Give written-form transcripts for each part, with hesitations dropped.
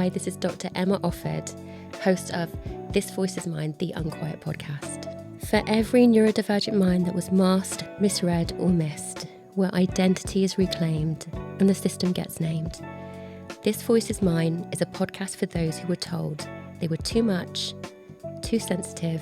Hi, this is Dr. Emma Offord, host of This Voice is Mine, the Unquiet podcast. For every neurodivergent mind that was masked, misread or missed, where identity is reclaimed and the system gets named, This Voice is Mine is a podcast for those who were told they were too much, too sensitive,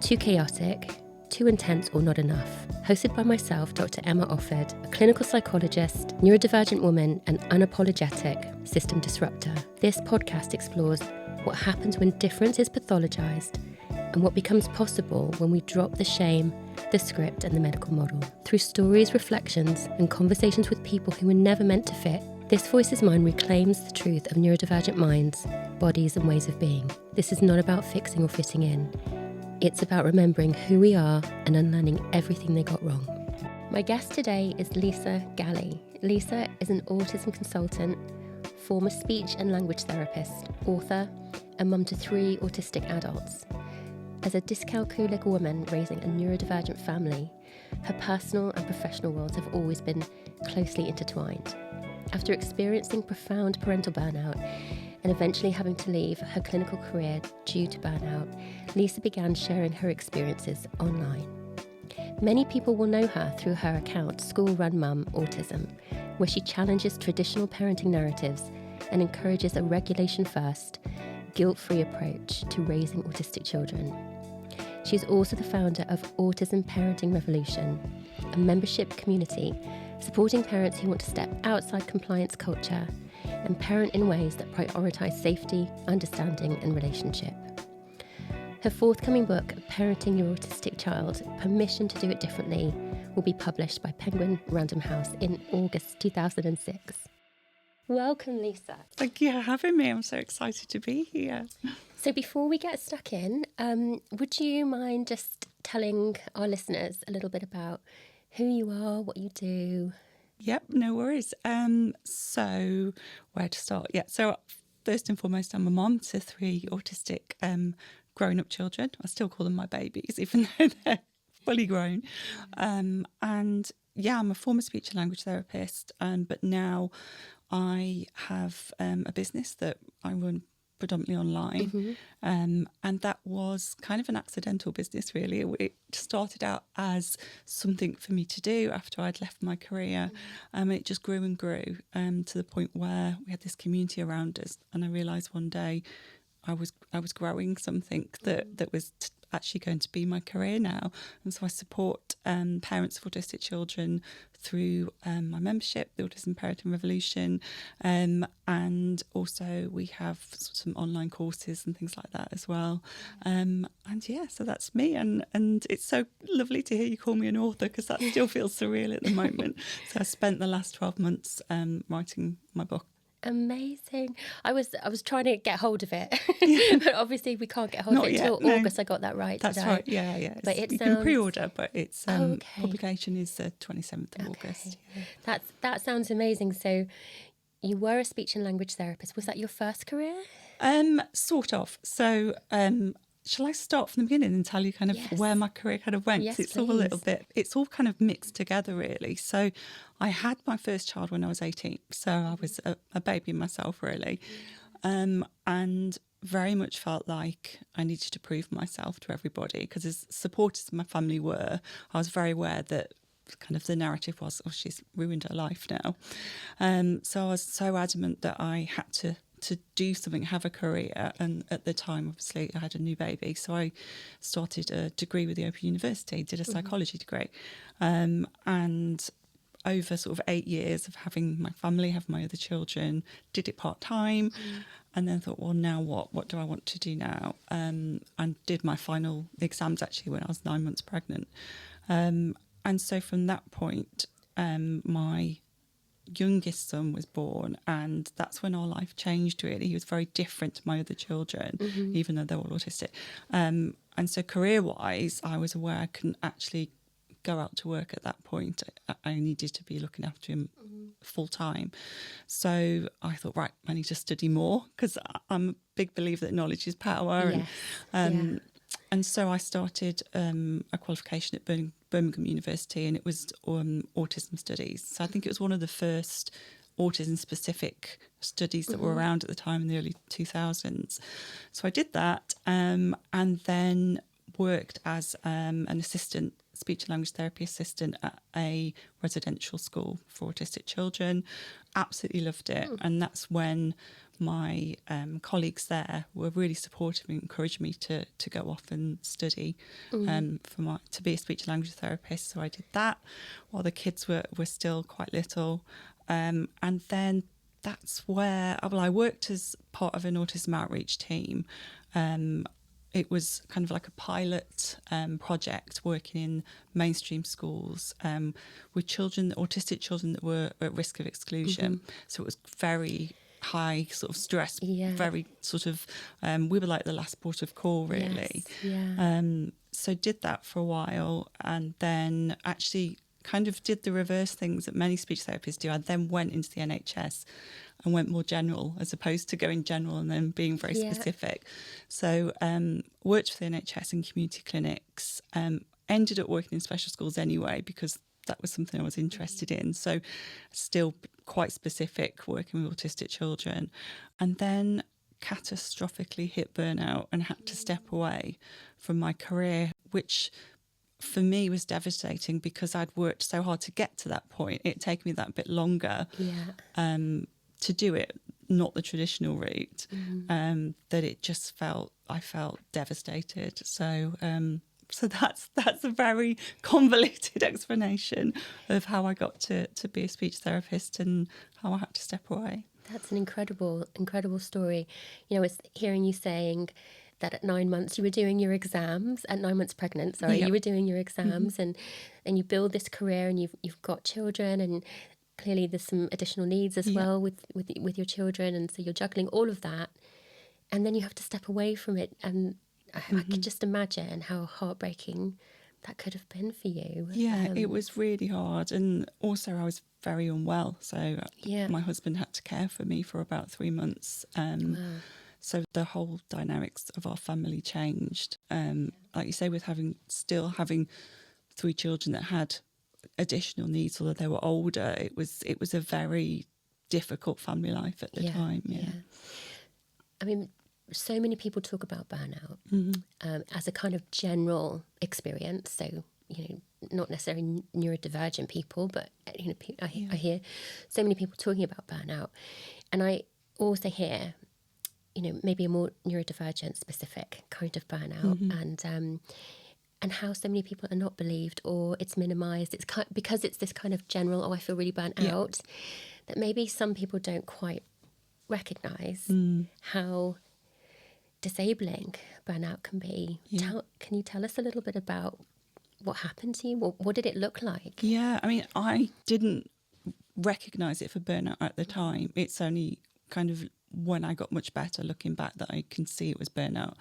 too chaotic, too intense or not enough. Hosted by myself, Dr. Emma Offord, a clinical psychologist, neurodivergent woman and unapologetic system disruptor. This podcast explores what happens when difference is pathologized and what becomes possible when we drop the shame, the script and the medical model. Through stories, reflections and conversations with people who were never meant to fit, This Voice is Mine reclaims the truth of neurodivergent minds, bodies and ways of being. This is not about fixing or fitting in. It's about remembering who we are and unlearning everything they got wrong. My guest today is Lisa Galley. Lisa is an autism consultant, former speech and language therapist, author, and mum to 3 autistic adults. As a dyscalculic woman raising a neurodivergent family, her personal and professional worlds have always been closely intertwined. After experiencing profound parental burnout and eventually having to leave her clinical career due to burnout, Lisa began sharing her experiences online. Many people will know her through her account, School Run Mum Autism, where she challenges traditional parenting narratives and encourages a regulation-first, guilt-free approach to raising autistic children. She's also the founder of Autism Parenting Revolution, a membership community supporting parents who want to step outside compliance culture and parent in ways that prioritise safety, understanding and relationship. Her forthcoming book, Parenting Your Autistic Child, Permission to Do It Differently, will be published by Penguin Random House in August 2006. Welcome, Lisa. Thank you for having me. I'm so excited to be here. So before we get stuck in, would you mind just telling our listeners a little bit about who you are, what you do? Yep, no worries. So where to start? Yeah, so first and foremost, I'm a mom to 3 autistic grown-up children. I still call them my babies, even though they're fully grown. And yeah, I'm a former speech and language therapist, but now I have a business that I run predominantly online. And that was kind of an accidental business, really. It started out as something for me to do after I'd left my career. And it just grew and grew to the point where we had this community around us. And I realised one day I was growing something that was actually going to be my career now. And so I support parents of autistic children through my membership, the Autism Parenting Revolution, and also we have some online courses and things like that as well. And yeah, so that's me. And it's so lovely to hear you call me an author, because that still feels surreal at the moment. So I spent the last 12 months writing my book. Amazing. I was trying to get hold of it, but obviously we can't get hold of it until August. I got that right. That's today. right. Yeah. But you can pre-order, but it's okay. publication is the 27th of August. Yeah. That sounds amazing. So you were a speech and language therapist. Was that your first career? Sort of. So shall I start from the beginning and tell you kind of where my career kind of went? Yes, it's please. all a little bit, it's all kind of mixed together, really. So I had my first child when I was 18. So I was a baby myself, really. And very much felt like I needed to prove myself to everybody, because as supporters of my family were, I was very aware that kind of the narrative was, oh, she's ruined her life now. So I was so adamant that I had to do something, have a career. And at the time, obviously, I had a new baby. So I started a degree with the Open University, did a psychology degree. And over sort of 8 years of having my family, have my other children, did it part-time. And then thought, well, now what? What do I want to do now? And did my final exams, actually, when I was 9 months pregnant. And so from that point, my youngest son was born, and that's when our life changed, really. He was very different to my other children, even though they're all autistic. And so career-wise, I was aware I couldn't actually go out to work at that point. I needed to be looking after him full-time. So I thought, right, I need to study more, because I'm a big believer that knowledge is power. Yes. And so I started a qualification at Birmingham University, and it was autism studies. So I think it was one of the first autism specific studies that were around at the time in the early 2000s. So I did that, and then worked as an assistant, speech and language therapy assistant at a residential school for autistic children. Absolutely loved it. And that's when my colleagues there were really supportive and encouraged me to go off and study to be a speech and language therapist. So I did that while the kids were still quite little. And then that's where, I worked as part of an autism outreach team. It was kind of like a pilot project working in mainstream schools with children, autistic children that were at risk of exclusion. So it was very high sort of stress, very sort of, we were like the last port of call, really. So did that for a while, and then actually kind of did the reverse things that many speech therapists do. I then went into the NHS and went more general, as opposed to going general and then being very specific. So worked for the NHS in community clinics, ended up working in special schools anyway, because that was something I was interested in. So still quite specific, working with autistic children. And then catastrophically hit burnout and had to step away from my career, which for me was devastating because I'd worked so hard to get to that point. It'd taken me that bit longer to do it, not the traditional route, that it just I felt devastated. So that's a very convoluted explanation of how I got to be a speech therapist and how I had to step away. That's an incredible story. You know, it's hearing you saying that at 9 months you were doing your exams, at 9 months pregnant, you were doing your exams, and you build this career, and you've got children, and clearly there's some additional needs as well with your children, and so you're juggling all of that, and then you have to step away from it, and I could just imagine how heartbreaking that could have been for you. Yeah, it was really hard, and also I was very unwell, so my husband had to care for me for about 3 months. So the whole dynamics of our family changed. Like you say, with still having 3 children that had additional needs, although they were older, it was a very difficult family life at the time. I mean, so many people talk about burnout as a kind of general experience. So, you know, not necessarily neurodivergent people, but you know, I hear so many people talking about burnout, and I also hear, you know, maybe a more neurodivergent specific kind of burnout, and how so many people are not believed, or it's minimised. It's because it's this kind of general, I feel really burnt out, that maybe some people don't quite recognise how disabling burnout can be. Can you tell us a little bit about what happened to you? What did it look like? Yeah, I mean, I didn't recognise it for burnout at the time. It's only kind of when I got much better looking back that I can see it was burnout.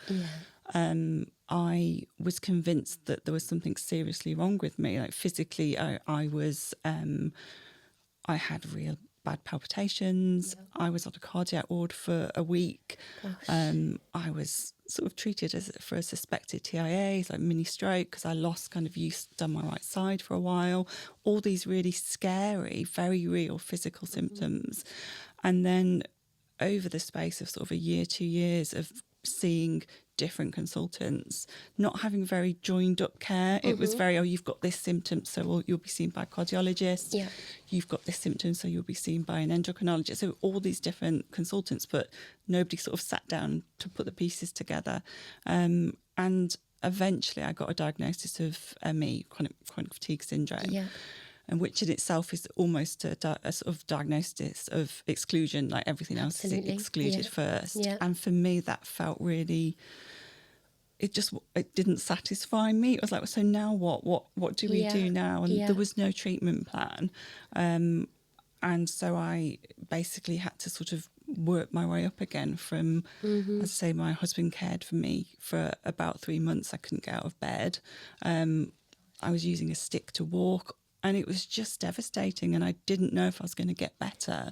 I was convinced that there was something seriously wrong with me. Like physically, I was, I had real bad palpitations. I was on a cardiac ward for a week. I was sort of treated for a suspected TIA, like mini stroke, because I lost kind of use down my right side for a while. All these really scary, very real physical symptoms. And then over the space of sort of a year, 2 years of seeing different consultants, not having very joined up care. It was very, you've got this symptom, so you'll be seen by a cardiologist. You've got this symptom, so you'll be seen by an endocrinologist. So all these different consultants, but nobody sort of sat down to put the pieces together. And eventually I got a diagnosis of ME, chronic fatigue syndrome. And which in itself is almost a sort of diagnosis of exclusion, like everything else is excluded first. And for me, that felt really, it didn't satisfy me. It was like, so now what do we do now? And there was no treatment plan. And so I basically had to sort of work my way up again from, as I say, my husband cared for me for about 3 months. I couldn't get out of bed. I was using a stick to walk. And it was just devastating, and I didn't know if I was going to get better.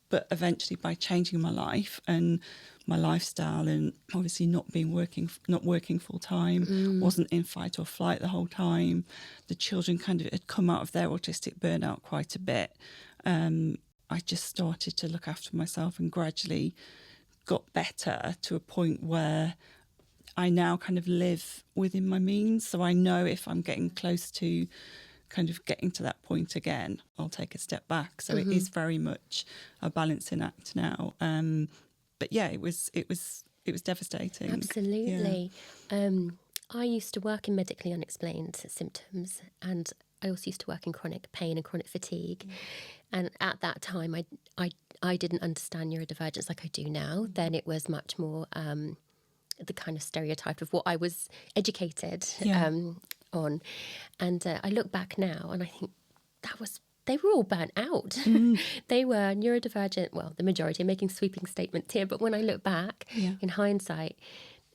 But eventually, by changing my life and my lifestyle, and obviously not working full time, wasn't in fight or flight the whole time. The children kind of had come out of their autistic burnout quite a bit, I just started to look after myself and gradually got better to a point where I now kind of live within my means. So I know if I'm getting close to kind of getting to that point again, I'll take a step back. So it is very much a balancing act now. But yeah, it was devastating. Absolutely. I used to work in medically unexplained symptoms, and I also used to work in chronic pain and chronic fatigue. And at that time, I didn't understand neurodivergence like I do now. Then it was much more the kind of stereotype of what I was educated on. And I look back now and I think they were all burnt out. They were neurodivergent. Well, the majority, I'm making sweeping statements here, but when I look back in hindsight,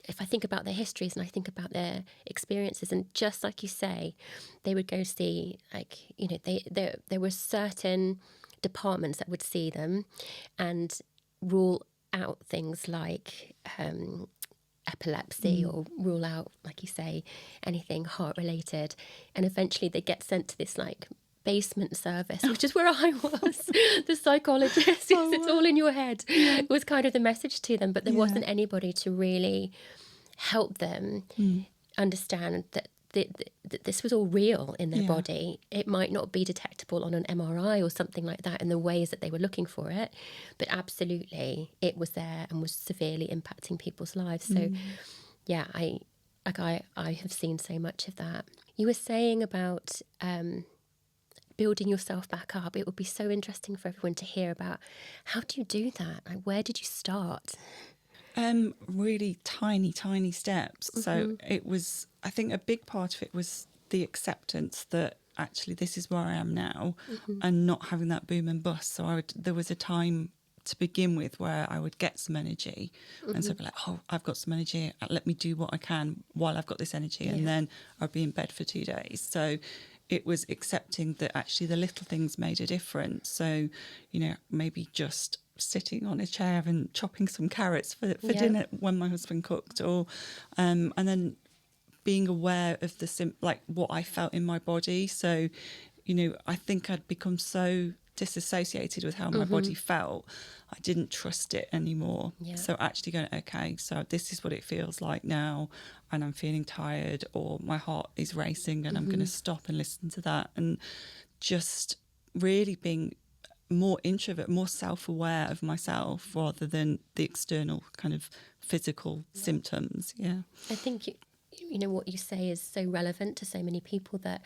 if I think about their histories and I think about their experiences, and just like you say, they would go see, like, you know, there were certain departments that would see them and rule out things like epilepsy or rule out, like you say, anything heart related. And eventually they get sent to this like basement service, which is where I was, the psychologist. It's all in your head. It was kind of the message to them, but there wasn't anybody to really help them understand that this was all real in their body. It might not be detectable on an MRI or something like that in the ways that they were looking for it, but absolutely it was there and was severely impacting people's lives. So yeah, I have seen so much of that. You were saying about building yourself back up. It would be so interesting for everyone to hear about, how do you do that? Like, where did you start? Really tiny steps. So it was, I think a big part of it was the acceptance that actually this is where I am now and not having that boom and bust. So there was a time to begin with where I would get some energy and so I'd be like, oh, I've got some energy, let me do what I can while I've got this energy, and then I'd be in bed for 2 days. So it was accepting that actually the little things made a difference. So, you know, maybe just sitting on a chair and chopping some carrots for dinner when my husband cooked, or and then being aware of like what I felt in my body. So, you know, I think I'd become so disassociated with how my body felt, I didn't trust it anymore. So actually going, okay, so this is what it feels like now, and I'm feeling tired, or my heart is racing, and I'm going to stop and listen to that, and just really being more introvert, more self-aware of myself rather than the external kind of physical symptoms. I think you know what you say is so relevant to so many people, that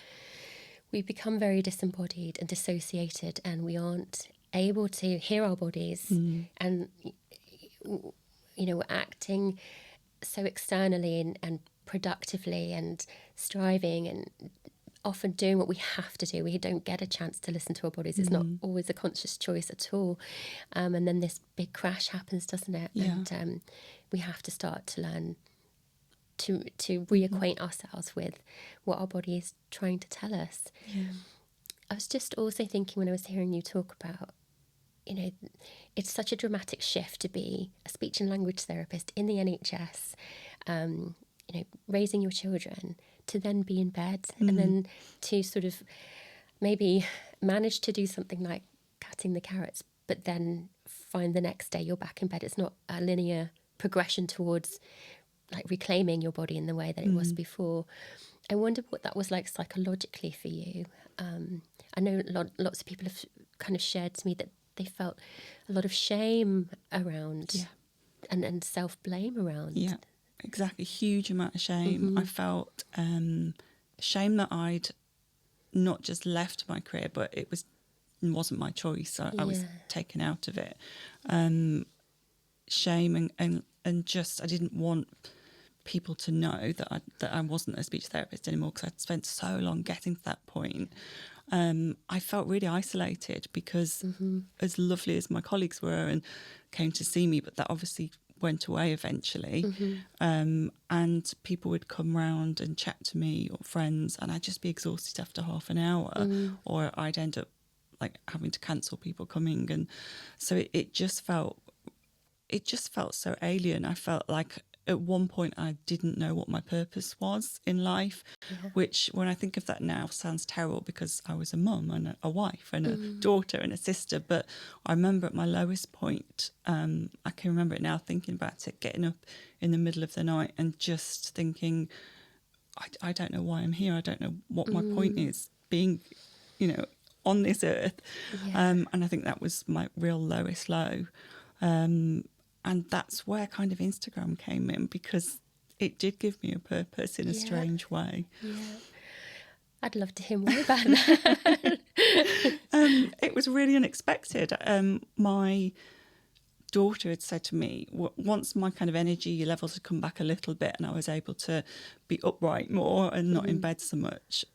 we become very disembodied and dissociated, and we aren't able to hear our bodies, and you know, we're acting so externally and productively and striving and often doing what we have to do. We don't get a chance to listen to our bodies. It's not always a conscious choice at all. And then this big crash happens, doesn't it? And we have to start to learn to reacquaint ourselves with what our body is trying to tell us. I was just also thinking when I was hearing you talk about, you know, it's such a dramatic shift to be a speech and language therapist in the NHS, you know, raising your children, to then be in bed and then to sort of maybe manage to do something like cutting the carrots, but then find the next day you're back in bed. It's not a linear progression towards like reclaiming your body in the way that it was before. I wonder what that was like psychologically for you. I know lots of people have kind of shared to me that they felt a lot of shame around and self-blame around. Yeah, exactly. Huge amount of shame. I felt shame that I'd not just left my career, but it wasn't my choice. I was taken out of it. Shame and just I didn't want people to know that I wasn't a speech therapist anymore, because I'd spent so long getting to that point. I felt really isolated because as lovely as my colleagues were and came to see me, but that obviously went away eventually. And people would come round and chat to me, or friends, and I'd just be exhausted after half an hour, or I'd end up like having to cancel people coming. And so it just felt so alien. I felt like at one point I didn't know what my purpose was in life, which when I think of that now sounds terrible because I was a mum and a wife and a daughter and a sister. But I remember at my lowest point, I can remember it now thinking about it, getting up in the middle of the night and just thinking, I don't know why I'm here. I don't know what my point is being, on this earth. And I think that was my real lowest low. And that's where kind of Instagram came in, because it did give me a purpose in a strange way. Yeah. I'd love to hear more about that. It was really unexpected. My daughter had said to me, once my kind of energy levels had come back a little bit and I was able to be upright more and not in bed so much,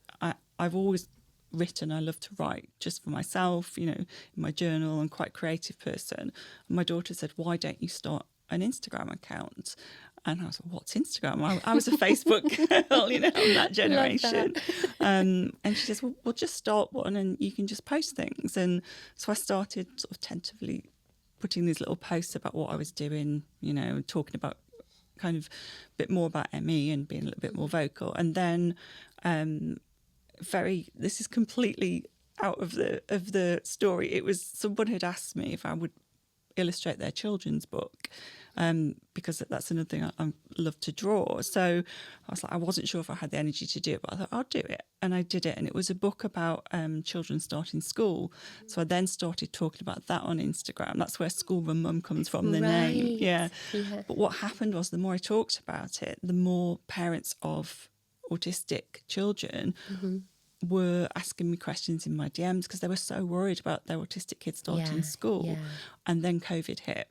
I've always written. I love to write just for myself, in my journal. I'm quite a creative person. And my daughter said, why don't you start an Instagram account? And I was like, what's Instagram? I was a Facebook girl, I'm that generation. And she says, well, just start one and you can just post things. And so I started sort of tentatively putting these little posts about what I was doing, talking about kind of a bit more about ME and being a little bit more vocal. And then this is completely out of the story. It was someone had asked me if I would illustrate their children's book, because that's another thing I love to draw. So I was like, I wasn't sure if I had the energy to do it, but I thought I'll do it, and I did it. And it was a book about children starting school. So I then started talking about that on Instagram. That's where School Run Mum comes from, the name. Yeah. But what happened was, the more I talked about it, the more parents of autistic children were asking me questions in my DMs, because they were so worried about their autistic kids starting school. And then COVID hit,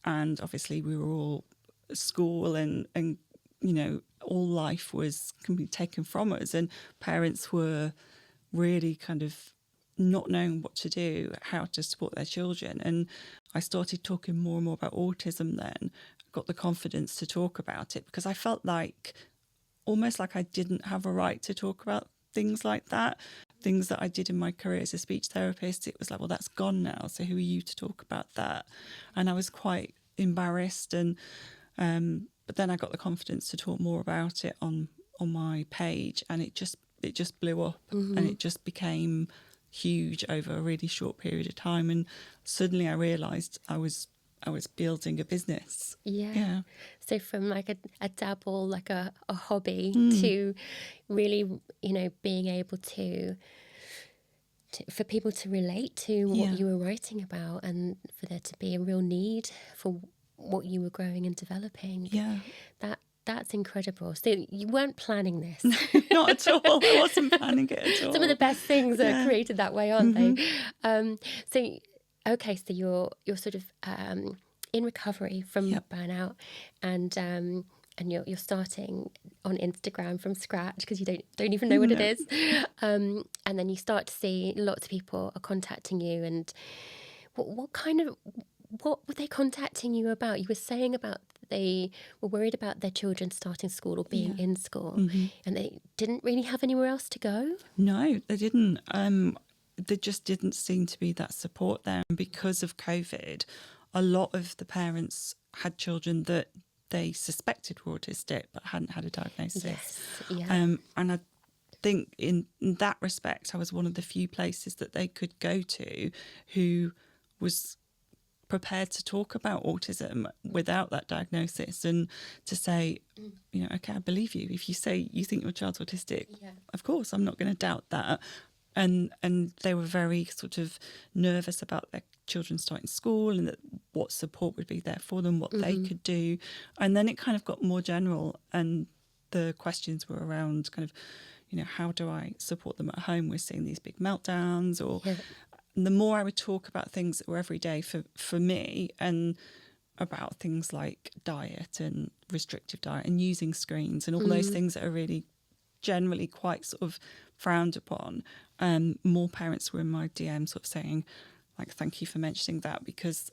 and obviously we were all at school, and all life was completely taken from us, and parents were really kind of not knowing what to do, how to support their children. And I started talking more and more about autism then. I got the confidence to talk about it, because I felt like almost like I didn't have a right to talk about things like that, things that I did in my career as a speech therapist. It was like, well, that's gone now, so who are you to talk about that? And I was quite embarrassed, and but then I got the confidence to talk more about it on my page, and it just blew up, and it just became huge over a really short period of time. And suddenly I realised I was building a business. Yeah. So from like a dabble, like a hobby, to really, being able to for people to relate to what you were writing about, and for there to be a real need for what you were growing and developing. Yeah. That's incredible. So you weren't planning this. Not at all. I wasn't planning it at all. Some of the best things are created that way, aren't they? So you're sort of in recovery from burnout, and you're starting on Instagram from scratch, because you don't even know what it is. And then you start to see lots of people are contacting you. And what were they contacting you about? You were saying about they were worried about their children starting school or being in school, and they didn't really have anywhere else to go? No, they didn't. There just didn't seem to be that support there. And because of COVID, a lot of the parents had children that they suspected were autistic but hadn't had a diagnosis. Yes. Yeah. And I think in that respect, I was one of the few places that they could go to who was prepared to talk about autism without that diagnosis, and to say, okay, I believe you. If you say you think your child's autistic, of course, I'm not going to doubt that. And they were very sort of nervous about their children starting school, and that what support would be there for them, what they could do. And then it kind of got more general, and the questions were around kind of, how do I support them at home? We're seeing these big meltdowns, or the more I would talk about things that were everyday for me, and about things like diet and restrictive diet and using screens and all those things that are really generally quite sort of frowned upon, more parents were in my DM sort of saying, like, thank you for mentioning that, because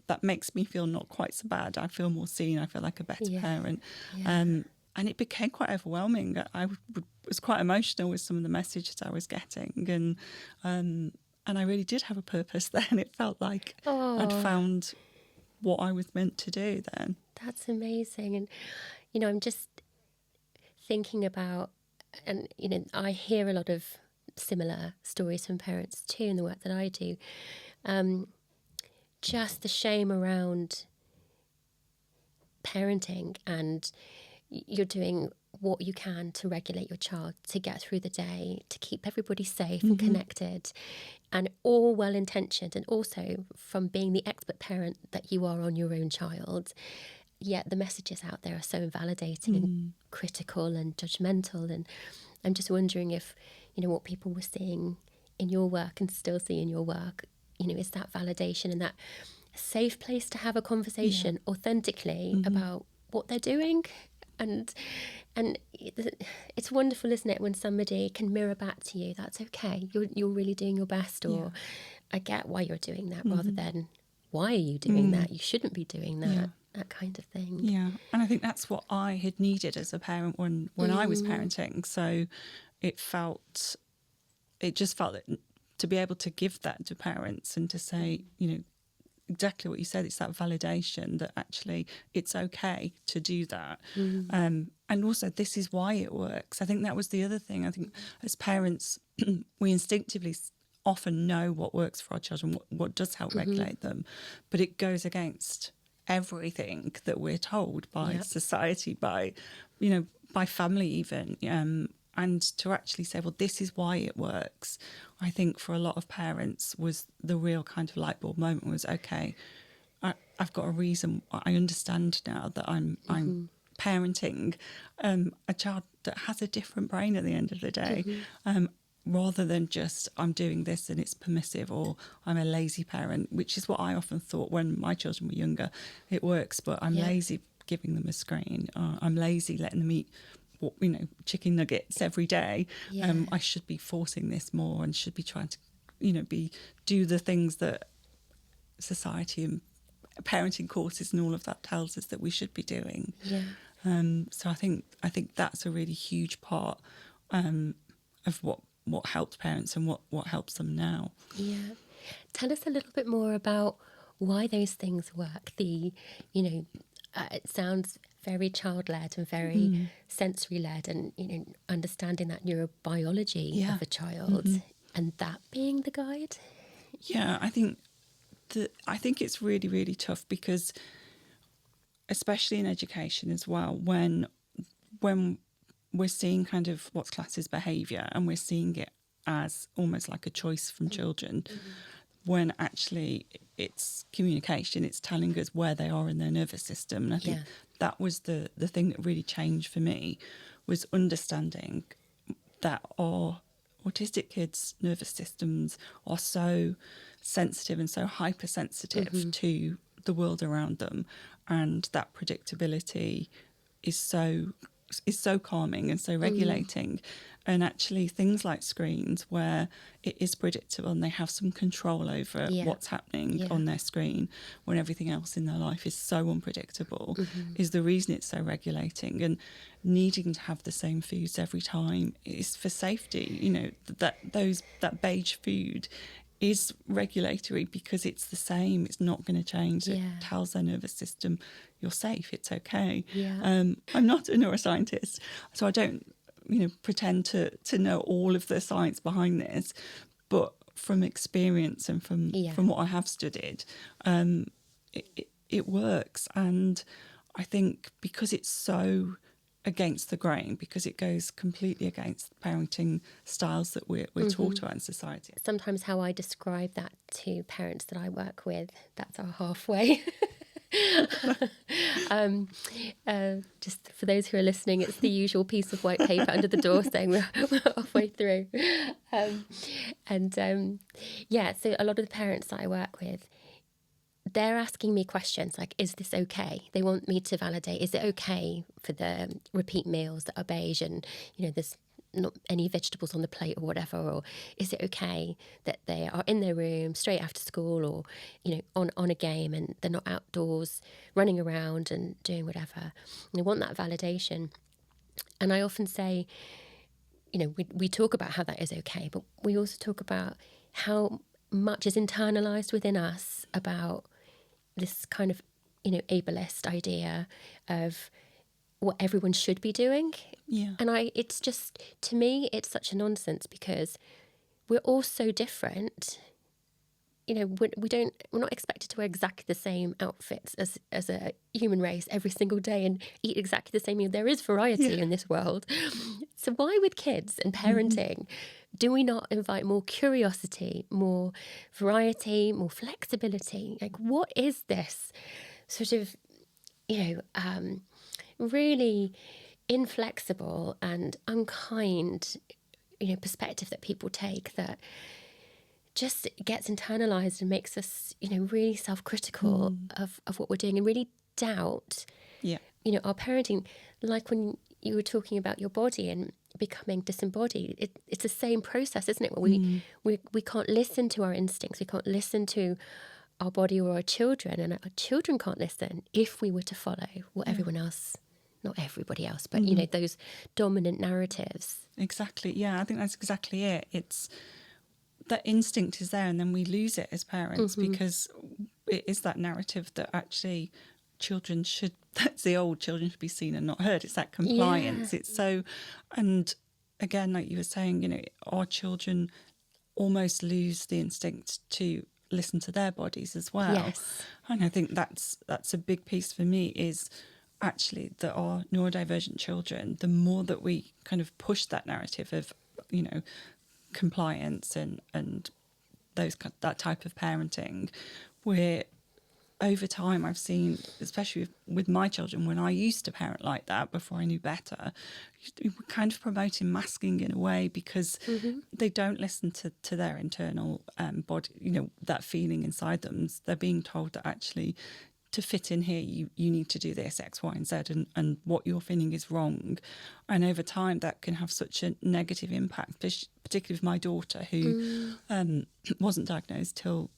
that makes me feel not quite so bad. I feel more seen. I feel like a better parent. And it became quite overwhelming. I was quite emotional with some of the messages I was getting, and I really did have a purpose then. It felt like I'd found what I was meant to do then. That's amazing. And, I'm just thinking about, and, I hear a lot of similar stories from parents too in the work that I do. Just the shame around parenting, and you're doing what you can to regulate your child, to get through the day, to keep everybody safe and connected, and all well intentioned, and also from being the expert parent that you are on your own child. Yet the messages out there are so invalidating and critical and judgmental. And I'm just wondering if, what people were seeing in your work and still see in your work, is that validation and that safe place to have a conversation authentically about what they're doing. And it's wonderful, isn't it, when somebody can mirror back to you, that's okay, you're really doing your best, or I get why you're doing that, rather than why are you doing that, you shouldn't be doing that, that kind of thing. Yeah, and I think that's what I had needed as a parent when I was parenting. So it just felt that to be able to give that to parents and to say, exactly what you said, it's that validation that actually it's okay to do that. And also, this is why it works. I think that was the other thing. I think as parents, we instinctively often know what works for our children, what does help regulate them, but it goes against everything that we're told by society, by family even. And to actually say, well, this is why it works, I think for a lot of parents was the real kind of light bulb moment was, okay, I've got a reason. I understand now that I'm parenting a child that has a different brain at the end of the day, rather than just I'm doing this and it's permissive, or I'm a lazy parent, which is what I often thought when my children were younger. It works, but I'm lazy giving them a screen. I'm lazy letting them eat chicken nuggets every day. I should be forcing this more and should be trying to do the things that society and parenting courses and all of that tells us that we should be doing. So I think that's a really huge part of what helped parents and what helps them now. Tell us a little bit more about why those things work. It sounds very child-led and very sensory-led, and understanding that neurobiology of a child, and that being the guide. I think it's really, really tough, because especially in education as well, when we're seeing kind of what's classed as behaviour, and we're seeing it as almost like a choice from children, when actually it's communication, it's telling us where they are in their nervous system. And I think that was the thing that really changed for me, was understanding that our autistic kids' nervous systems are so sensitive and so hypersensitive to the world around them, and that predictability is so calming and so regulating. And actually things like screens, where it is predictable and they have some control over what's happening on their screen, when everything else in their life is so unpredictable, is the reason it's so regulating. And needing to have the same foods every time is for safety. That beige food is regulatory because it's the same, it's not going to change. It tells their nervous system you're safe, it's okay. I'm not a neuroscientist, so I don't pretend to know all of the science behind this, but from experience and from what I have studied, it works. And I think because it's so against the grain, because it goes completely against parenting styles that we're taught about in society. Sometimes how I describe that to parents that I work with, that's our halfway. Just for those who are listening, it's the usual piece of white paper under the door saying we're halfway through. So a lot of the parents that I work with, they're asking me questions like, is this okay? They want me to validate, is it okay for the repeat meals that are beige and, there's not any vegetables on the plate or whatever, or is it okay that they are in their room straight after school, or, on a game, and they're not outdoors running around and doing whatever. And they want that validation. And I often say, we talk about how that is okay, but we also talk about how much is internalized within us about this kind of ableist idea of what everyone should be doing. Yeah. And it's just, to me, it's such a nonsense, because we're all so different. We're not expected to wear exactly the same outfits as a human race every single day and eat exactly the same meal. There is variety in this world. So why, with kids and parenting, do we not invite more curiosity, more variety, more flexibility? Like, what is this sort of, really inflexible and unkind, perspective that people take, that just gets internalized and makes us, really self-critical of what we're doing, and really doubt, our parenting. Like when you were talking about your body and becoming disembodied, it's the same process, isn't it? Where we can't listen to our instincts, we can't listen to our body or our children, and our children can't listen if we were to follow what everyone else, not everybody else, but those dominant narratives. Exactly. Yeah, I think that's exactly it. It's that instinct is there, and then we lose it as parents because it is that narrative that actually children should, that's the old children should be seen and not heard. It's that compliance. It's so, and again, like you were saying, our children almost lose the instinct to listen to their bodies as well. Yes. And I think that's a big piece for me, is actually that our neurodivergent children, the more that we kind of push that narrative of, compliance and that type of parenting, where over time I've seen, especially with my children, when I used to parent like that before I knew better, we were kind of promoting masking in a way, because they don't listen to their internal body, that feeling inside them. They're being told that actually, to fit in here, you need to do this, X, Y, and Z, and what you're feeling is wrong. And over time, that can have such a negative impact, particularly with my daughter, who wasn't diagnosed till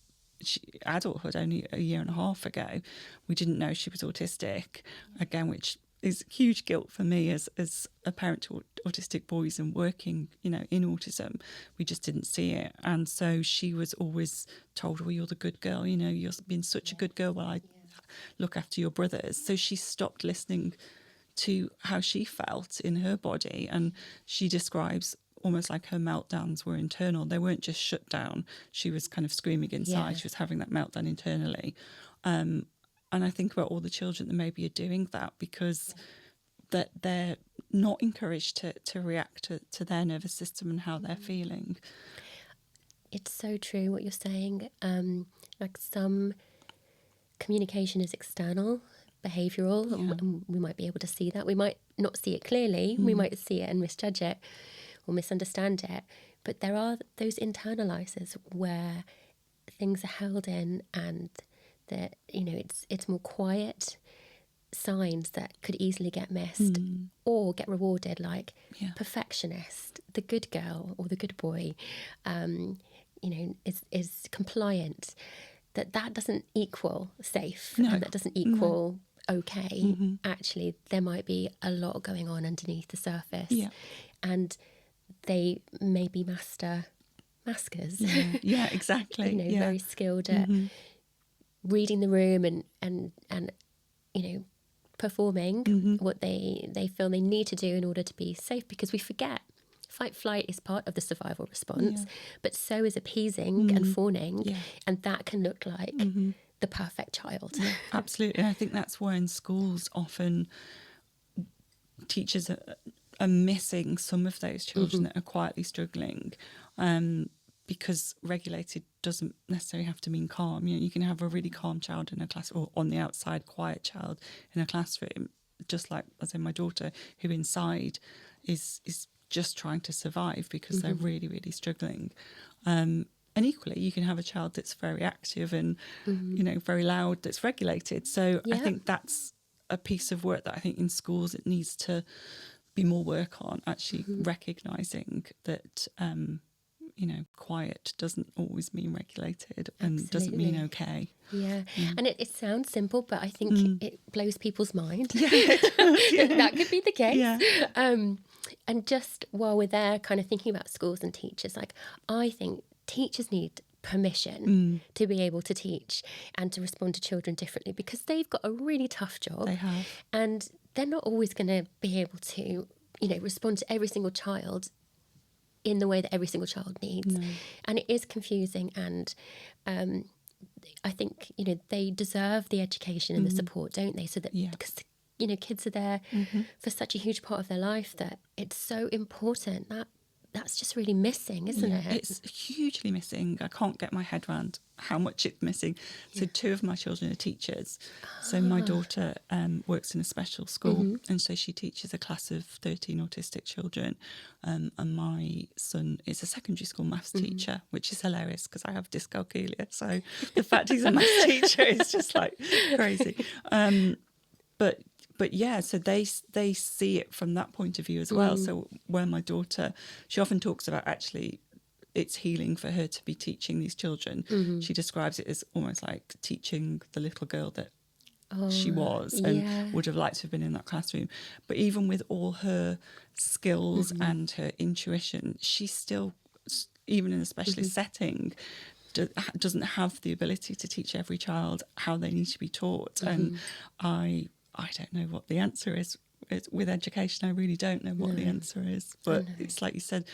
adulthood, only a year and a half ago. We didn't know she was autistic, again, which is huge guilt for me as a parent to autistic boys and working, in autism. We just didn't see it. And so she was always told, well, you're the good girl, you've been such a good girl while I look after your brothers. So she stopped listening to how she felt in her body, and she describes almost like her meltdowns were internal. They weren't just shut down. She was kind of screaming inside. She was having that meltdown internally. And I think about all the children that maybe are doing that because that they're not encouraged to react to their nervous system and how they're feeling. It's so true what you're saying. Like, some communication is external, behavioural, and we might be able to see that. We might not see it clearly. We might see it and misjudge it or misunderstand it. But there are those internalizers where things are held in, and that it's more quiet signs that could easily get missed or get rewarded, like perfectionist, the good girl or the good boy, is compliant. That doesn't equal safe, and that doesn't equal okay. Actually, there might be a lot going on underneath the surface, and they may be maskers. Yeah, exactly. Very skilled at reading the room and performing what they feel they need to do in order to be safe, because we forget fight flight is part of the survival response, but so is appeasing and fawning, and that can look like the perfect child. Absolutely. And I think that's why in schools often teachers are missing some of those children that are quietly struggling, because regulated doesn't necessarily have to mean calm. You can have a really calm child in a class, or on the outside quiet child in a classroom, just like, as in my daughter, who inside is just trying to survive because they're really, really struggling. And equally, you can have a child that's very active and, very loud, that's regulated. So I think that's a piece of work that I think in schools it needs to be more work on, actually recognising that, quiet doesn't always mean regulated and doesn't mean okay. Yeah. And it sounds simple, but I think it blows people's mind. That could be the case. And just while we're there kind of thinking about schools and teachers, like, I think teachers need permission to be able to teach and to respond to children differently, because they've got a really tough job. They have. And they're not always going to be able to, respond to every single child in the way that every single child needs. No. And it is confusing, and I think, they deserve the education and the support, don't they? So that, because, kids are there for such a huge part of their life that it's so important that that's just really missing, isn't it? It's hugely missing. I can't get my head around how much it's missing. So 2 of my children are teachers. So my daughter works in a special school, and so she teaches a class of 13 autistic children. And my son is a secondary school maths teacher, which is hilarious because I have dyscalculia. So the fact he's a maths teacher is just like crazy. But yeah, so they see it from that point of view as well. So where my daughter, she often talks about actually it's healing for her to be teaching these children. She describes it as almost like teaching the little girl that she was and would have liked to have been in that classroom. But even with all her skills and her intuition, she still, even in a specialist setting, doesn't have the ability to teach every child how they need to be taught. And I don't know what the answer is. With education, I really don't know what the answer is. But it's like you said,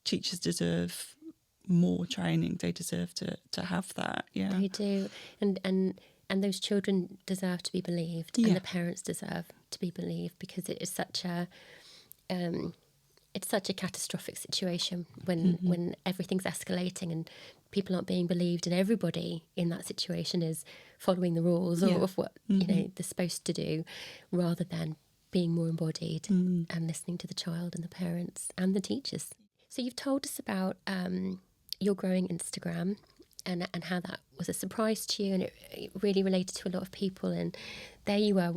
teachers deserve more training. They deserve to have that. Yeah, they do. And those children deserve to be believed, and the parents deserve to be believed, because it is such a it's such a catastrophic situation when everything's escalating and people aren't being believed, and everybody in that situation is following the rules of what they're supposed to do, rather than being more embodied and listening to the child and the parents and the teachers. So you've told us about your growing Instagram and how that was a surprise to you, and it really related to a lot of people, and there you were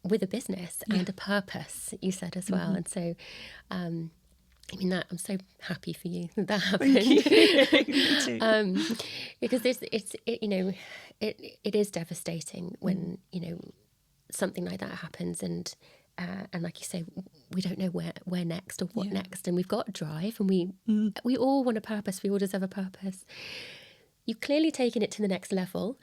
with a business and a purpose, you said as well. And so that I'm so happy for you that happened. Because it is devastating when something like that happens, and like you say, we don't know where next or what next, and we've got a drive, and we all want a purpose. We all deserve a purpose. You've clearly taken it to the next level.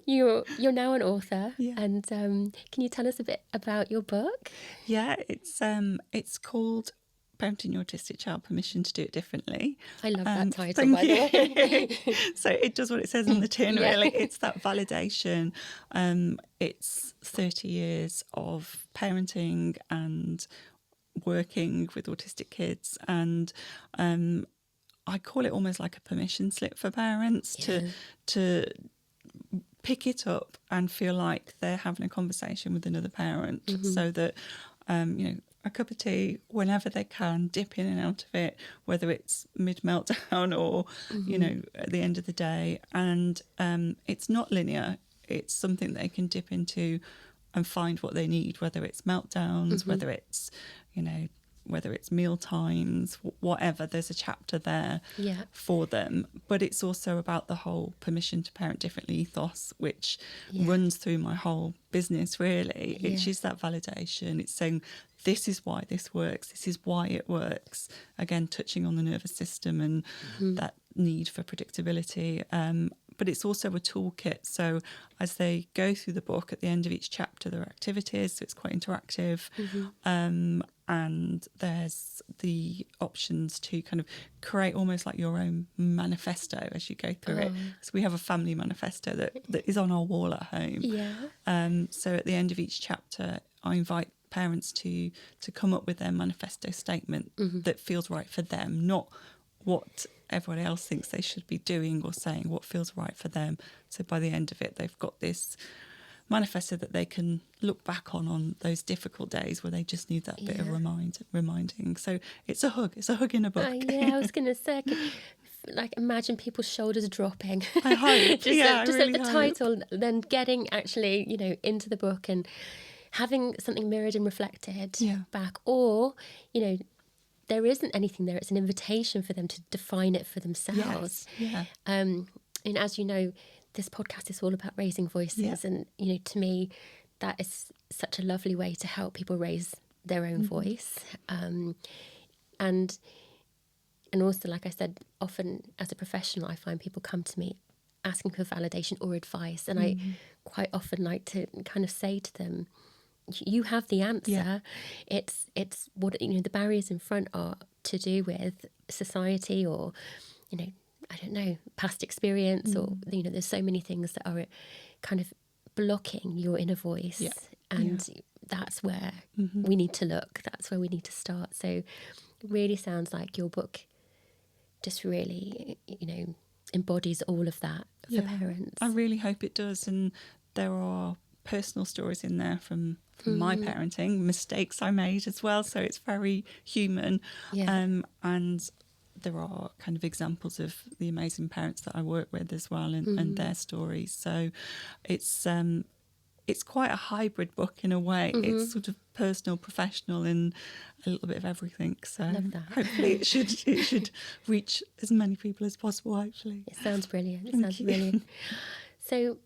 You're now an author, and can you tell us a bit about your book? Yeah, it's called Parenting Your Autistic Child: Permission to Do It Differently. I love that title, by the way. So it does what it says on the tin, really. It's that validation. It's 30 years of parenting and working with autistic kids, and I call it almost like a permission slip for parents to pick it up and feel like they're having a conversation with another parent, so that a cup of tea whenever they can, dip in and out of it, whether it's mid-meltdown or at the end of the day. And it's not linear. It's something they can dip into and find what they need, whether it's meltdowns, whether it's whether it's meal times, whatever. There's a chapter there for them. But it's also about the whole permission to parent differently ethos, which runs through my whole business, really. It's just that validation. It's saying, this is why this works. This is why it works. Again, touching on the nervous system and that need for predictability. But it's also a toolkit. So as they go through the book, at the end of each chapter, there are activities. So it's quite interactive. And there's the options to kind of create almost like your own manifesto as you go through it. So we have a family manifesto that is on our wall at home. So at the end of each chapter, I invite parents to come up with their manifesto statement that feels right for them, not what everyone else thinks they should be doing or saying, what feels right for them. So by the end of it, they've got this manifesto that they can look back on those difficult days where they just need that bit of reminding. So it's a hug in a book. I was going to say, like, imagine people's shoulders dropping. I hope. just really at the title, then getting actually, into the book and having something mirrored and reflected back, or, there isn't anything there. It's an invitation for them to define it for themselves. And as you know, this podcast is all about raising voices. And, to me, that is such a lovely way to help people raise their own voice. And And also, like I said, often as a professional, I find people come to me asking for validation or advice. And I quite often like to kind of say to them, you have the answer. Yeah. It's what, the barriers in front are to do with society or, I don't know, past experience or, there's so many things that are kind of blocking your inner voice. Yeah. And that's where we need to look. That's where we need to start. So it really sounds like your book just really, embodies all of that for parents. I really hope it does. And there are personal stories in there from my parenting, mistakes I made as well. So it's very human. Yeah. And there are kind of examples of the amazing parents that I work with as well, and their stories. So it's quite a hybrid book in a way. It's sort of personal, professional, and a little bit of everything. So Love that. hopefully it should reach as many people as possible, hopefully. It sounds brilliant. Thank you. Brilliant. So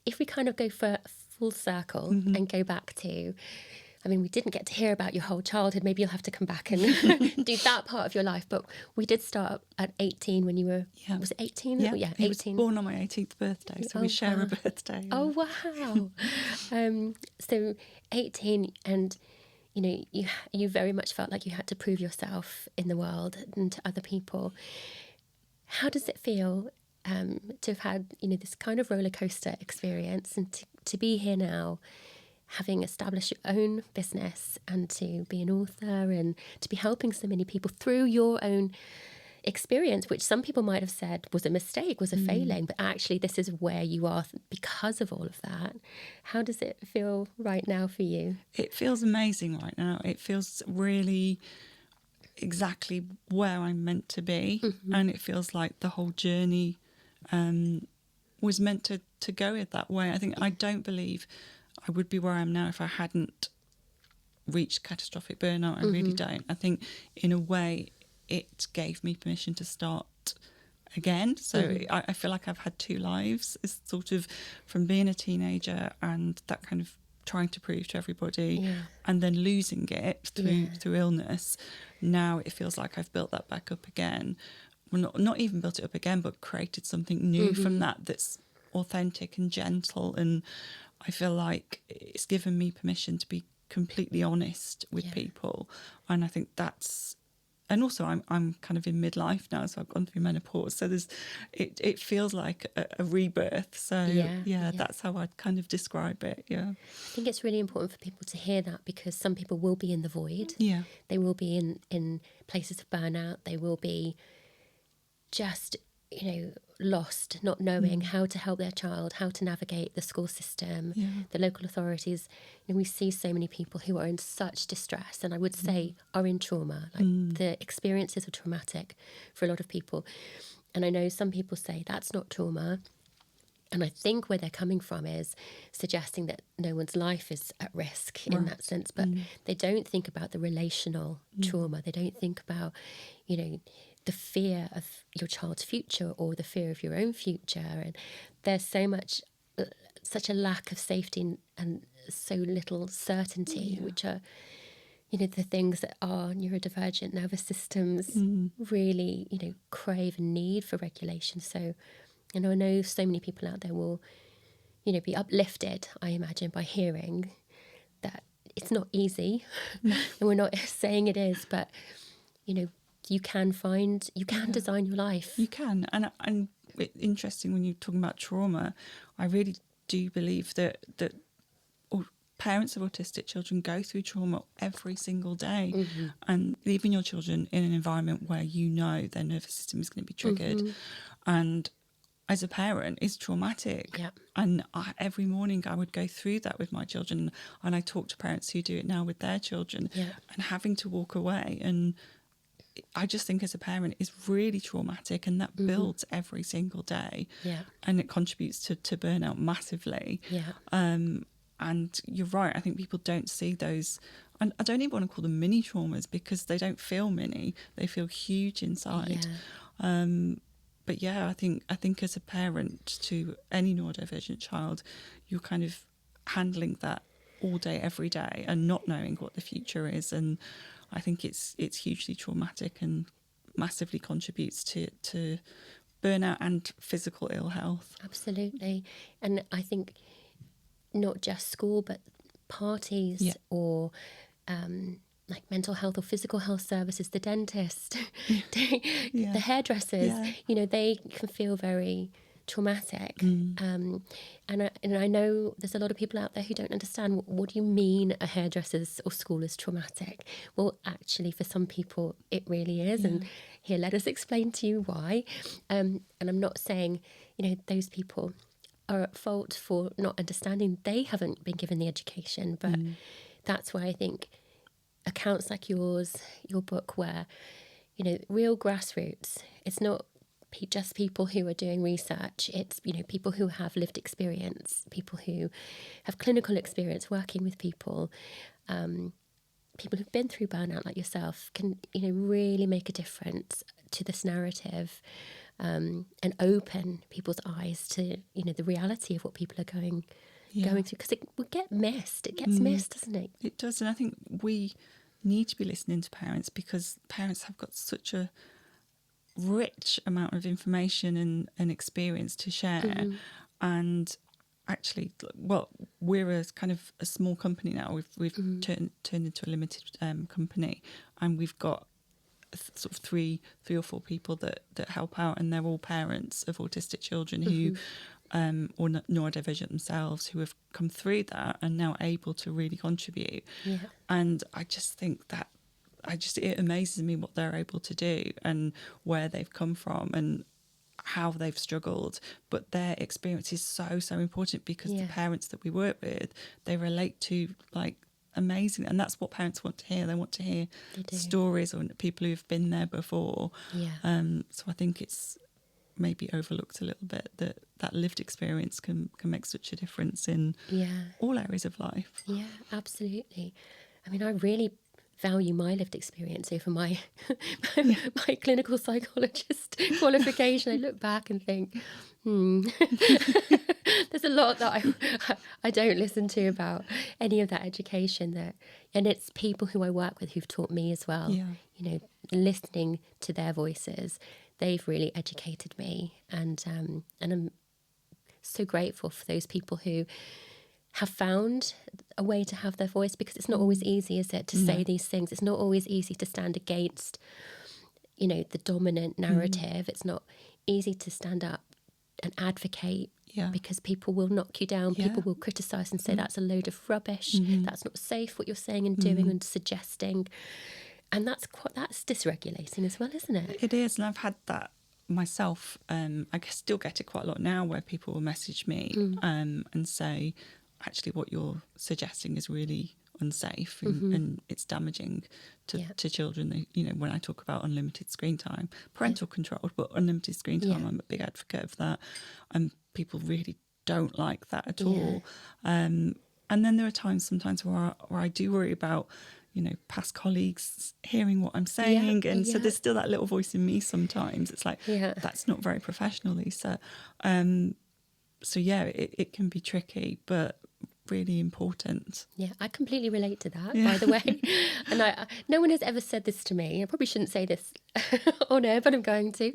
if we kind of go for full circle and go back to, we didn't get to hear about your whole childhood. Maybe you'll have to come back and do that part of your life. But we did start at 18 when you were, was it 18? Yeah, Yeah, he 18. was born on my 18th birthday, so we share a birthday. Oh, wow. So 18, and, you very much felt like you had to prove yourself in the world and to other people. How does it feel to have had, this kind of roller coaster experience and to be here now, having established your own business and to be an author and to be helping so many people through your own experience, which some people might have said was a mistake, was a failing, but actually this is where you are because of all of that. How does it feel right now for you? It feels amazing right now. It feels really exactly where I'm meant to be. And it feels like the whole journey was meant to go it that way. I don't believe I would be where I am now if I hadn't reached catastrophic burnout. I really don't. I think in a way it gave me permission to start again. So I feel like I've had two lives. It's sort of from being a teenager and that kind of trying to prove to everybody and then losing it through illness. Now it feels like I've built that back up again. Well, not even built it up again, but created something new from that's authentic and gentle. And I feel like it's given me permission to be completely honest with people. And I think that's, and also I'm kind of in midlife now, so I've gone through menopause. So it feels like a rebirth. So that's how I'd kind of describe it. Yeah. I think it's really important for people to hear that, because some people will be in the void. Yeah. They will be in places of burnout. They will be just, lost, not knowing how to help their child, how to navigate the school system, the local authorities. We see so many people who are in such distress, and I would say are in trauma. Like the experiences are traumatic for a lot of people. And I know some people say that's not trauma. And I think where they're coming from is suggesting that no one's life is at risk in that sense. But they don't think about the relational trauma. They don't think about, the fear of your child's future or the fear of your own future. And there's such a lack of safety and so little certainty, which are, the things that our neurodivergent nervous systems really, crave and need for regulation. So, I know so many people out there will, be uplifted, I imagine, by hearing that it's not easy. And we're not saying it is, but, you can design your life. You can. And it's interesting when you're talking about trauma, I really do believe that parents of autistic children go through trauma every single day. And leaving your children in an environment where their nervous system is going to be triggered and as a parent is traumatic. And every morning I would go through that with my children, and I talk to parents who do it now with their children, and having to walk away. And I just think as a parent is really traumatic, and that builds every single day. And it contributes to burnout massively. And you're right, I think people don't see those, and I don't even want to call them mini traumas, because they don't feel mini, they feel huge inside. But I think as a parent to any neurodivergent child, you're kind of handling that all day, every day, and not knowing what the future is. And I think it's hugely traumatic, and massively contributes to burnout and physical ill health. Absolutely. And I think not just school, but parties or like mental health or physical health services, the dentist, the hairdressers, they can feel very traumatic. And I know there's a lot of people out there who don't understand what do you mean a hairdresser's or school is traumatic. Well, actually, for some people, it really is. And here, let us explain to you why. And I'm not saying, those people are at fault for not understanding. They haven't been given the education, but that's why I think accounts like yours, your book, where, real grassroots, it's not just people who are doing research, it's, people who have lived experience, people who have clinical experience working with people, people who've been through burnout like yourself can, really make a difference to this narrative. And open people's eyes to, the reality of what people are going through, because it will get missed. It gets missed, doesn't it? It does, and I think we need to be listening to parents, because parents have got such a rich amount of information and experience to share. And actually, well, we're a kind of a small company now. We've turned into a limited company, and we've got sort of three or four people that help out, and they're all parents of autistic children who or neurodivergent themselves, who have come through that and now able to really contribute. And I just think that it amazes me what they're able to do and where they've come from and how they've struggled. But their experience is so important, because the parents that we work with, they relate to like amazing, and that's what parents want to hear. They want to hear stories or people who've been there before. So I think it's maybe overlooked a little bit that lived experience can make such a difference in all areas of life. Absolutely. I mean, I really value my lived experience over my my clinical psychologist qualification. I look back and think, there's a lot that I don't listen to about any of that education and it's people who I work with who've taught me as well. Listening to their voices, they've really educated me, and I'm so grateful for those people who have found a way to have their voice, because it's not always easy, is it, to say these things. It's not always easy to stand against, the dominant narrative. It's not easy to stand up and advocate, because people will knock you down. People will criticise and say that's a load of rubbish. That's not safe what you're saying and doing and suggesting. And that's dysregulating as well, isn't it? It is, and I've had that myself. I still get it quite a lot now, where people will message me and say, actually, what you're suggesting is really unsafe and it's damaging to children. When I talk about unlimited screen time, parental control, but unlimited screen time, I'm a big advocate of that. And people really don't like that at all. And then there are sometimes where I do worry about, past colleagues hearing what I'm saying. So there's still that little voice in me sometimes. It's like, that's not very professional, Lisa. So it can be tricky, but really important. I completely relate to that, by the way. And no one has ever said this to me. I probably shouldn't say this on air, but I'm going to.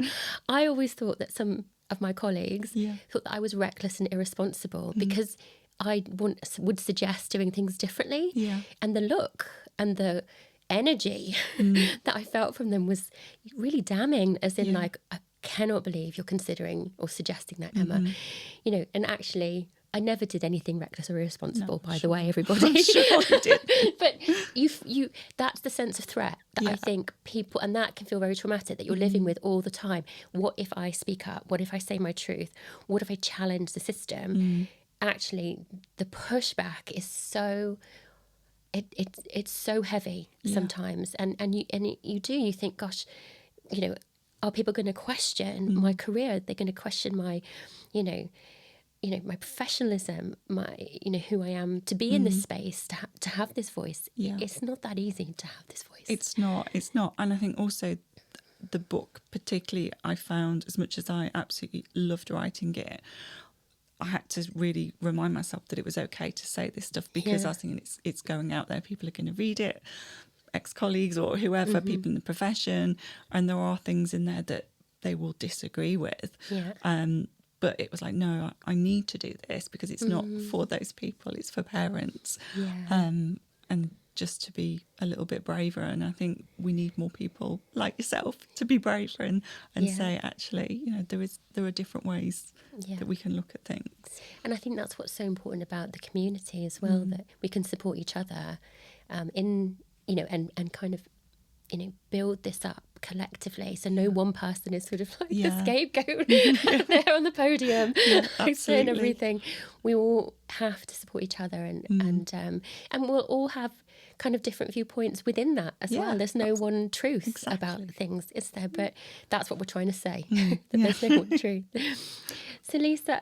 I always thought that some of my colleagues thought that I was reckless and irresponsible because I would suggest doing things differently. And the look and the energy that I felt from them was really damning, as in like, I cannot believe you're considering or suggesting that, Emma. And actually, I never did anything reckless or irresponsible, by the way, everybody. I'm sure you did. But you that's the sense of threat that I think people, and that can feel very traumatic, that you're living with all the time. What if I speak up? What if I say my truth? What if I challenge the system? Actually, the pushback is so... It's so heavy sometimes, and you think, gosh, are people going to question my career? They're going to question my, my professionalism, my, who I am to be in this space, to have this voice. It's not that easy to have this voice. It's not, and I think also the book, particularly, I found, as much as I absolutely loved writing it, I had to really remind myself that it was okay to say this stuff, because I was thinking it's going out there, people are going to read it, ex-colleagues or whoever, people in the profession, and there are things in there that they will disagree with. But it was like, no, I need to do this because it's not for those people, it's for parents. And just to be a little bit braver. And I think we need more people like yourself to be braver and say, actually, you know, there are different ways that we can look at things. And I think that's what's so important about the community as well, that we can support each other in, you know, and kind of, you know, build this up collectively, so no one person is sort of like the scapegoat there on the podium saying everything. We all have to support each other, and we'll all have kind of different viewpoints within that as well. There's no one truth about things, is there? But that's what we're trying to say, that there's no one truth. So Lisa,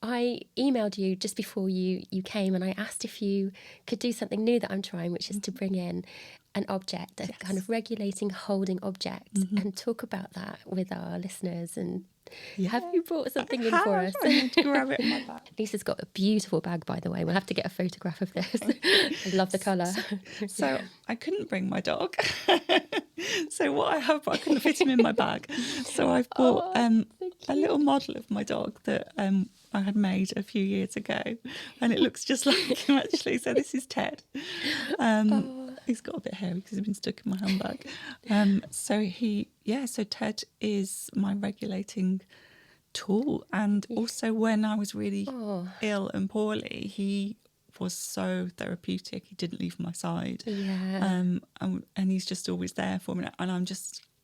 I emailed you just before you came, and I asked if you could do something new that I'm trying, which is to bring in an object, a kind of regulating, holding object, and talk about that with our listeners. And have you brought something in for us? I need to grab it in my bag. Lisa's got a beautiful bag, by the way. We'll have to get a photograph of this. I love the colour. So I couldn't bring my dog. So what I have, I couldn't fit him in my bag. So I've bought a little model of my dog that I had made a few years ago, and it looks just like him actually. So this is Ted. He's got a bit hairy because he's been stuck in my handbag. So Ted is my regulating tool. And also when I was really ill and poorly, he was so therapeutic. He didn't leave my side. And he's just always there for me. And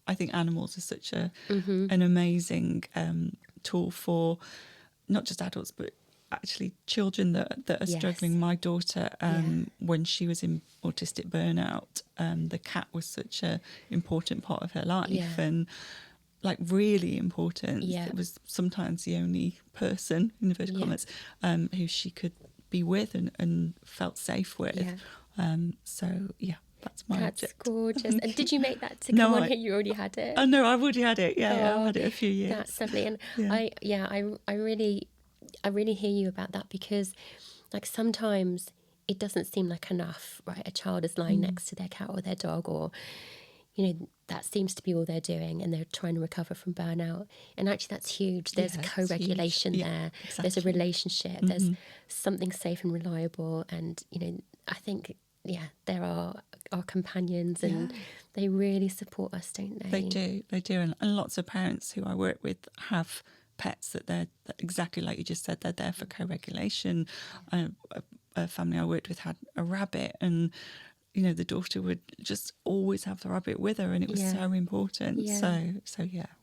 I think animals are such an amazing tool for not just adults, but actually children that are struggling. My daughter, when she was in autistic burnout, the cat was such an important part of her life, and like really important. It was sometimes the only person, in inverted commas, who she could be with and felt safe with. That's my object. That's gorgeous. And did you make that to come on here? You already had it? Oh no, I've already had it. I've had it a few years. That's lovely. And I really hear you about that, because like sometimes it doesn't seem like enough, right? A child is lying next to their cat or their dog, or, you know, that seems to be all they're doing, and they're trying to recover from burnout. And actually that's huge. There's co-regulation there. Exactly. There's a relationship. There's something safe and reliable. And, you know, I think, there are our companions, and they really support us, don't they? They do. And lots of parents who I work with have pets that they're exactly like you just said, they're there for co-regulation. A family I worked with had a rabbit, and you know the daughter would just always have the rabbit with her, and it was so important. So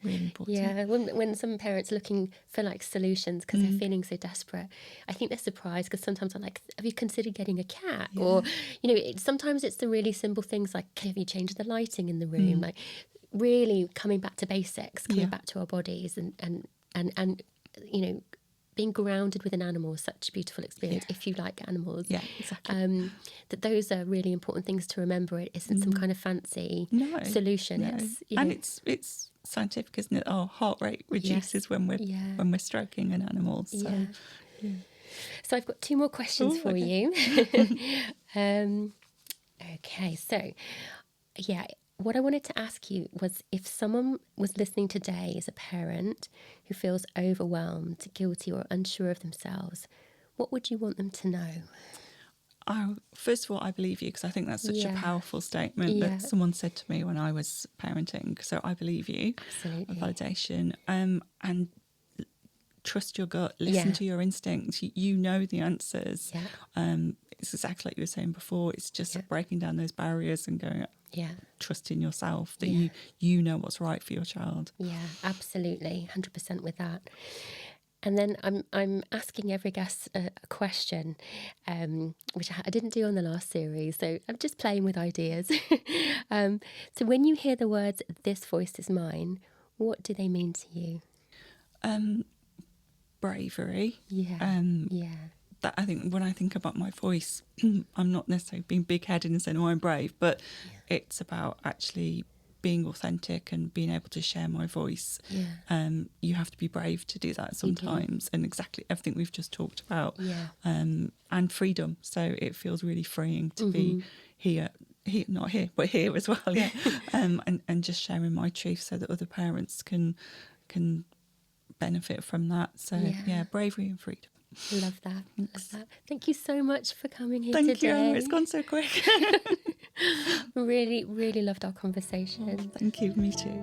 really important. When some parents are looking for like solutions because they're feeling so desperate, I think they're surprised, because sometimes I'm like, have you considered getting a cat? Or, you know, sometimes it's the really simple things like, have you changed the lighting in the room? Like really coming back to basics, coming back to our bodies, and you know, being grounded with an animal is such a beautiful experience if you like animals. Yeah, exactly. That those are really important things to remember. It isn't some kind of fancy solution. No. It's, you know, it's scientific, isn't it? Our heart rate reduces when we're stroking an animal. So, so I've got 2 more questions for you. Okay, so what I wanted to ask you was, if someone was listening today as a parent who feels overwhelmed, guilty, or unsure of themselves, what would you want them to know? First of all, I believe you, because I think that's such a powerful statement that someone said to me when I was parenting. So I believe you. Absolutely. Validation. And trust your gut, listen to your instincts. You know the answers. It's exactly like you were saying before. It's just breaking down those barriers and going, trust in yourself that you know what's right for your child. Yeah, absolutely, 100% with that. And then I'm asking every guest a question, which I didn't do on the last series, so I'm just playing with ideas. So when you hear the words, "This voice is mine," what do they mean to you? Bravery. That I think when I think about my voice, I'm not necessarily being big-headed and saying, "Oh, I'm brave," but it's about actually being authentic and being able to share my voice. You have to be brave to do that sometimes, and exactly everything we've just talked about. And freedom. So it feels really freeing to be here not here, but here as well, yeah. And just sharing my truth so that other parents can benefit from that. So yeah, bravery and freedom. Love that. Love that. Thank you so much for coming here Thank today. you, Emma. It's gone so quick. Really, really loved our conversation. Oh, thank you. Me too.